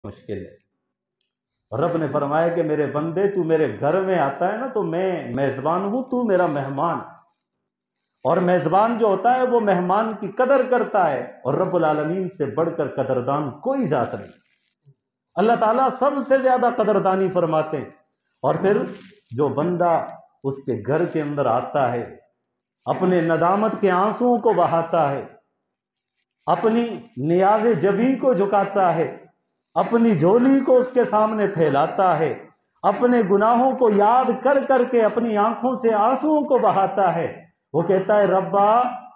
مشکل ہے۔ رب نے فرمایا کہ میرے بندے تو میرے گھر میں آتا ہے نا تو میں میزبان ہوں، تو میرا مہمان، اور میزبان جو ہوتا ہے وہ مہمان کی قدر کرتا ہے، اور رب العالمین سے بڑھ کر قدردان کوئی ذات نہیں۔ اللہ تعالیٰ سب سے زیادہ قدردانی فرماتے ہیں۔ اور پھر جو بندہ اس کے گھر کے اندر آتا ہے، اپنے ندامت کے آنسوؤں کو بہاتا ہے، اپنی نیاز جبیں کو جھکاتا ہے، اپنی جھولی کو اس کے سامنے پھیلاتا ہے، اپنے گناہوں کو یاد کر کر کے اپنی آنکھوں سے آنسوؤں کو بہاتا ہے، وہ کہتا ہے ربا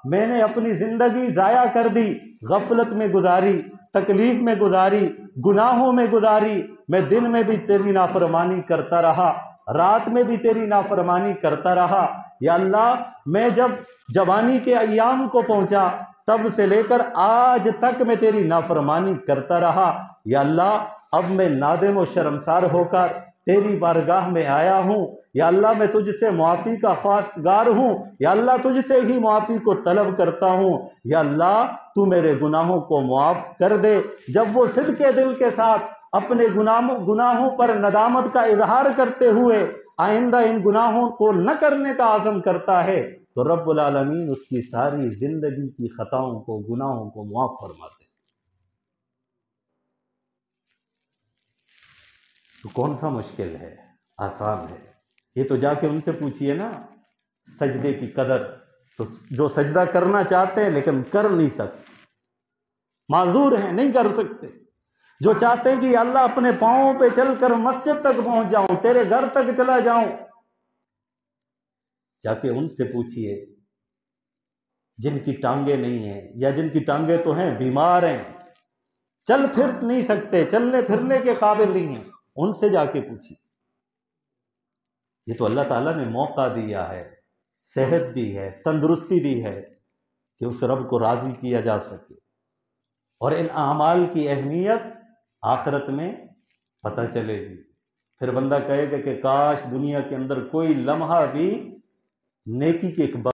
میں نے اپنی زندگی ضائع کر دی، غفلت میں گزاری، تکلیف میں گزاری، گناہوں میں گزاری، میں دن میں بھی تیری نافرمانی کرتا رہا، رات میں بھی تیری نافرمانی کرتا رہا۔ یا اللہ میں جب جوانی کے ایام کو پہنچا تب سے لے کر آج تک میں تیری نافرمانی کرتا رہا۔ یا اللہ اب میں نادم و شرمسار ہو کر تیری بارگاہ میں آیا ہوں، یا اللہ میں تجھ سے معافی کا خواستگار ہوں، یا اللہ تجھ سے ہی معافی کو طلب کرتا ہوں، یا اللہ تو میرے گناہوں کو معاف کر دے۔ جب وہ صدق دل کے ساتھ اپنے گناہوں پر ندامت کا اظہار کرتے ہوئے آئندہ ان گناہوں کو نہ کرنے کا عزم کرتا ہے تو رب العالمین اس کی ساری زندگی کی خطاؤں کو، گناہوں کو معاف فرماتے ہیں۔ تو کون سا مشکل ہے؟ آسان ہے۔ یہ تو جا کے ان سے پوچھئے نا سجدے کی قدر، تو جو سجدہ کرنا چاہتے ہیں لیکن کر نہیں سکتے، معذور ہیں، نہیں کر سکتے، جو چاہتے ہیں کہ اللہ اپنے پاؤں پہ چل کر مسجد تک پہنچ جاؤں، تیرے گھر تک چلا جاؤں، جا کے ان سے پوچھئے جن کی ٹانگیں نہیں ہیں، یا جن کی ٹانگیں تو ہیں بیمار ہیں، چل پھر نہیں سکتے، چلنے پھرنے کے قابل نہیں ہیں، ان سے جا کے پوچھئے۔ یہ تو اللہ تعالیٰ نے موقع دیا ہے، صحت دی ہے، تندرستی دی ہے کہ اس رب کو راضی کیا جا سکے، اور ان اعمال کی اہمیت آخرت میں پتہ چلے گی۔ پھر بندہ کہے گا کہ کاش دنیا کے اندر کوئی لمحہ بھی نیکی کے ایک